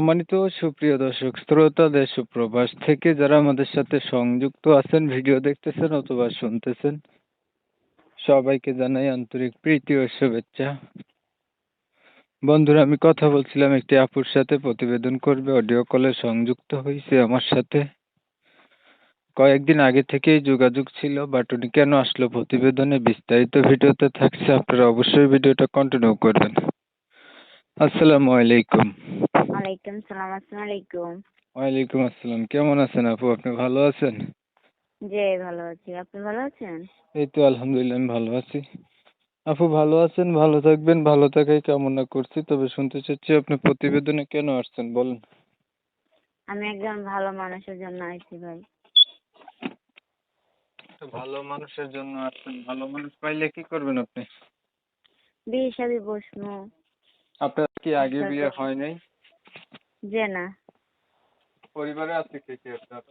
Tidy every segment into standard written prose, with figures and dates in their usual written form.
সম্মানিত সুপ্রিয় দর্শক শ্রোতা দেশ ও প্রবাস থেকে যারা আমাদের সাথে সংযুক্ত আছেন, ভিডিও দেখতেছেন অথবা শুনতেছেন, সবাইকে জানাই আন্তরিক প্রীতি ও শুভেচ্ছা। বন্ধুরা, আমি কথা বলছিলাম একটি আপুর সাথে, প্রতিবেদন করবে, অডিও কলে সংযুক্ত হয়েছে আমার সাথে। কয়েকদিন আগে থেকেই যোগাযোগ ছিল, বাট উনি কেন আসলো প্রতিবেদনে বিস্তারিত ভিডিওতে থাকছে, আপনারা অবশ্যই ভিডিওটা কন্টিনিউ করবেন। আসসালামু আলাইকুম। ওয়ালাইকুম সালাম। আসসালামু আলাইকুম। ওয়ালাইকুম আসসালাম। কেমন আছেন আপু? আপনি ভালো আছেন? জি, ভালো আছি। আপনি ভালো আছেন? এই তো আলহামদুলিল্লাহ, আমি ভালো আছি। আপু ভালো আছেন, ভালো থাকবেন, ভালো থাকাই কামনা করছি। তবে শুনতে চাচ্ছি আপনি প্রতিবেদনে কেন আসছেন, বলেন। আমি একজন ভালো মানুষের জন্য আইছি ভাই। তো ভালো মানুষের জন্য আসছেন, ভালো মানুষ পাইলে কি করবেন আপনি? বিয়ে শাদী বসবো। আপনার কি আগে বিয়ে হয় নাই? যে না, পরিবারে আছে কে কে আপনার?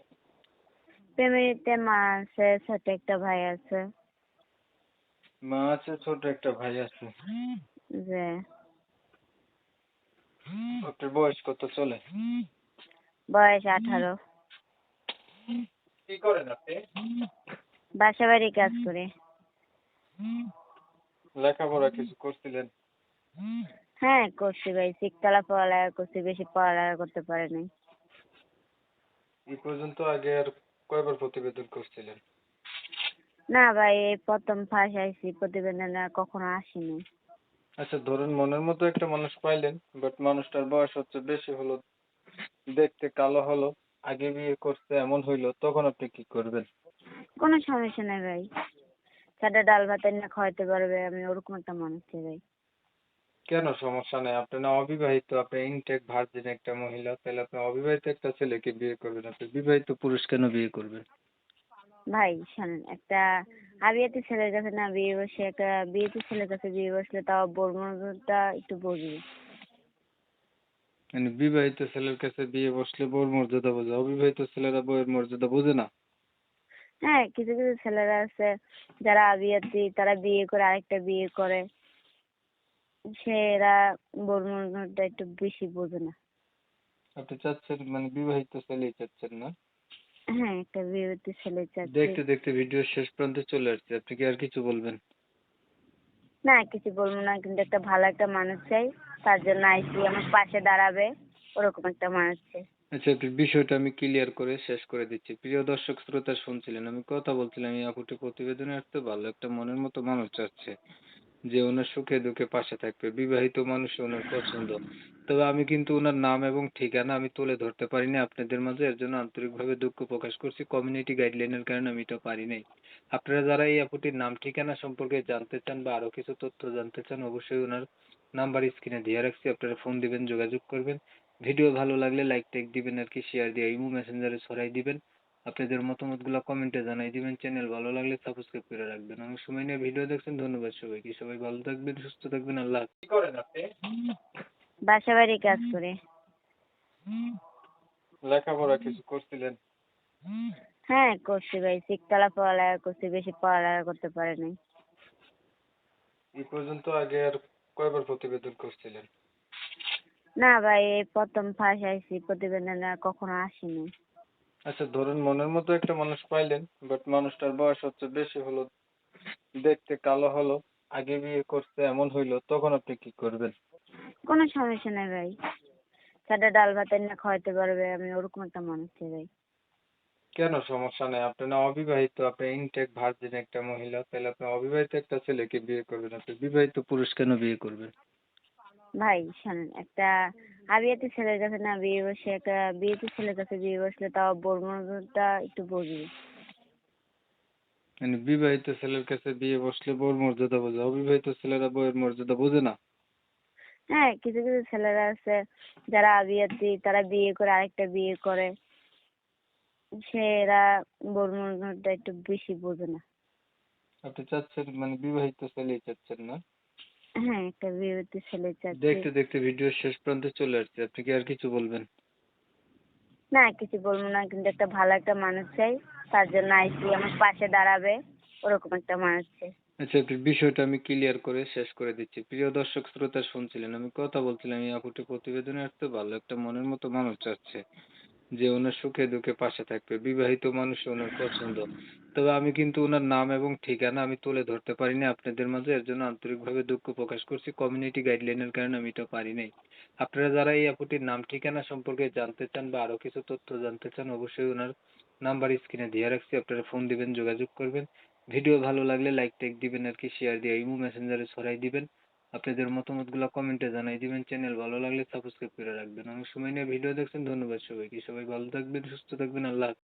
ফ্যামিলিতে মা আছে, ছোট একটা ভাই আছে। মা আছে, ছোট একটা ভাই আছে। যে আপনার বয়স কত চলে? বয়স 18। কি করেন আপনি? বাসা বাড়ি কাজ করে। লেখাপড়া কিছু করছিলেন? হ্যাঁ, করছি ভাই। শিখতলা পড়ালেখা করছি, বেশি পড়ালেখা করতে পারি নাই। এই পর্যন্ত আগে আর কয়বার প্রতিবেদন করছিলেন? না ভাই, এই প্রথম ফার্স্ট আইছি, প্রতিবেদনে আর কখনো আসিনি। আচ্ছা ধরুন মনের মতো একটা মানুষ পাইলেন, বাট মানুষটার বয়স হচ্ছে বেশি হলো, দেখতে কালো হলো, আগে বিয়ে করছে এমন হইলো, তখন আপনি কি করবেন? কোনো সমস্যা নেই ভাই। সাদা ডাল ভাত এনে খাওয়াইতে পারবে, আমি ওরকম একটা মানুষ চাই ভাই। কেন সমস্যা নেই? আপনি না অবিবাহিত, আপনি ইনটেক ভার্জিন একটা মহিলা, তাহলে আপনি অবিবাহিত একটা ছেলেকে বিয়ে করবেন, আপনি বিবাহিত পুরুষ কেন বিয়ে করবেন? ভাই শোনেন, একটা আবিয়াতি ছেলের কাছে না বিয়ে বসে, একটা বিয়েতে ছেলের কাছে বিয়ে বসলে তাও বোর মর্যাদাটা একটু বুঝবে। মানে বিবাহিত ছেলের কাছে বিয়ে বসলে বউর মর্যাদা বোঝে, অবিবাহিত ছেলেরা বউয়ের মর্যাদা বোঝে না? হ্যাঁ, কিছু কিছু ছেলেরা আছে যারা আবিয়াতি, তারা বিয়ে করে আরেকটা বিয়ে করে, সেরা বোর মর্যাদাটা একটু বেশি বোঝে না। আপনি চাচ্ছেন মানে বিবাহিত ছেলেই চাচ্ছেন না? হ্যাঁ, একটা বিয়েতে ছেলে চাচ্ছি। দেখতে দেখতে ভিডিও শেষ প্রান্তে চলে আসছে, আপনি কি আর কিছু বলবেন? না, কিছু বলবো না, কিন্তু একটা ভালো একটা মানুষ চাই, তার জন্য আইসি, আমার পাশে দাঁড়াবে ওরকম একটা মানুষ চাই। আচ্ছা, একটু বিষয়টা আমি ক্লিয়ার করে শেষ করে দিচ্ছি। প্রিয় দর্শক শ্রোতা, শুনছিলেন আমি কথা বলছিলাম, এই আপুটি প্রতিবেদনে আসতে ভালো একটা মনের মতো মানুষ চাচ্ছে, যে ওনার সুখে দুঃখে পাশে থাকবে, বিবাহিত মানুষ ওনার পছন্দ। তবে আমি কিন্তু ওনার নাম এবং ঠিকানা আমি তুলে ধরতে পারিনি আপনাদের মাঝে, এর জন্য আন্তরিকভাবে দুঃখ প্রকাশ করছি। কমিউনিটি গাইডলাইনের কারণে আমি এটা পারি নাই। আপনারা যারা এই আপুটির নাম ঠিকানা সম্পর্কে জানতে চান বা আরো কিছু তথ্য জানতে চান, অবশ্যই ওনার নাম্বার স্ক্রিনে দিয়ে রাখছি, আপনারা ফোন দিবেন, যোগাযোগ করবেন। ভিডিও ভালো লাগলে লাইক টেক দিবেন আর কি, শেয়ার দিয়ে ইমো মেসেঞ্জারে ছড়াই দিবেন। আপনাদের মতামতগুলো কমেন্টে জানাই দিবেন। চ্যানেল ভালো লাগলে সাবস্ক্রাইব করে রাখবেন। অনেক সময় নিয়ে ভিডিও দেখছেন, ধন্যবাদ সবাইকে। সবাই ভালো থাকবেন, সুস্থ থাকবেন, আল্লাহ হাফেজ। কি করেন আপনি? বাসা বাড়ি কাজ করে। লেখাপড়া কিছু করছিলেন? হ্যাঁ, করছি ভাই। শিখতলা পড়ালেখা করছি, বেশি পড়ালেখা করতে পারি নাই। এই পর্যন্ত আগে আর কয়বার প্রতিবেদন করছিলেন? না ভাই, এই প্রথম ফার্স্ট আইছি, প্রতিবেদনে আর কখনো আসিনি। আচ্ছা ধরুন মনের মতো একটা মানুষ পাইলেন, বাট মানুষটার বয়স হচ্ছে বেশি হলো, দেখতে কালো হলো, আগে বিয়ে করছে এমন হইলো, তখন আপনি কি করবেন? কোনো সমস্যা নেই ভাই। সাদা ডাল ভাত এনে খাওয়াইতে পারবে, আমি ওরকম একটা মানুষ চাই ভাই। কেন সমস্যা নেই? আপনি না অবিবাহিত, আপনি ইনটেক ভার্জিন একটা মহিলা, তাহলে আপনি অবিবাহিত একটা ছেলেকে বিয়ে করবেন, আপনি বিবাহিত পুরুষ কেন বিয়ে করবেন? ভাই শোনেন, একটা আবিয়াতি ছেলের কাছে না বিয়ে বসে, একটা বিয়েতে ছেলের কাছে বিয়ে বসলে তাও বোর মর্যাদাটা একটু বুঝবে। মানে বিবাহিত ছেলের কাছে বিয়ে বসলে বউর মর্যাদা বোঝে, অবিবাহিত ছেলেরা বউয়ের মর্যাদা বোঝে না? হ্যাঁ, কিছু কিছু ছেলেরা আছে যারা আবিয়াতি, তারা বিয়ে করে আরেকটা বিয়ে করে, সেরা বোর মর্যাদাটা একটু বেশি বোঝে না। আপনি চাচ্ছেন মানে বিবাহিত ছেলেই চাচ্ছেন না? হ্যাঁ, একটা বিয়েতে ছেলে চাচ্ছি। দেখতে দেখতে ভিডিও শেষ প্রান্তে চলে আসছে, আপনি কি আর কিছু বলবেন? না, কিছু বলবো না, কিন্তু একটা ভালো একটা মানুষ চাই, তার জন্য আইসি, আমার পাশে দাঁড়াবে ওরকম একটা মানুষ চাই। আচ্ছা, আপনার বিষয়টা আমি ক্লিয়ার করে শেষ করে দিচ্ছি। প্রিয় দর্শক শ্রোতা শুনছিলেন, আমি কথা বলছিলাম এই আপুটি প্রতিবেদনে আসতে ভালো একটা মনের মতো মানুষ চাচ্ছে। যে উনার সুখে দুঃখে পাশে থাকবে। বিবাহিত মানুষ উনার পছন্দ। তবে আমি কিন্তু উনার নাম এবং ঠিকানা আমি তুলে ধরতে পারিনি আপনাদের মাঝে। এর জন্য আন্তরিকভাবে দুঃখ প্রকাশ করছি। কমিউনিটি গাইডলাইন এর কারণে আমি এটা পারি নাই। আপনারা যারা এই আপুটির নাম ঠিকানা সম্পর্কে জানতে চান বা আরো কিছু তথ্য জানতে চান অবশ্যই উনার নাম্বার স্ক্রিনে দিয়ে রাখছি। আপনারা ফোন দিবেন, যোগাযোগ করবেন। ভিডিও ভালো লাগলে লাইক টাইক দিবেন আরকি, শেয়ার দিয়ে ইমো মেসেঞ্জারে ছড়াই দিবেন। আপনাদের মতামতগুলা কমেন্টে জানাই দিবেন। চ্যানেল ভালো লাগলে সাবস্ক্রাইব করে রাখবেন। অনেক সময় নিয়ে ভিডিও দেখছেন। ধন্যবাদ সবাইকে। সবাই ভালো থাকবেন, সুস্থ থাকবেন। আল্লাহ হাফেজ।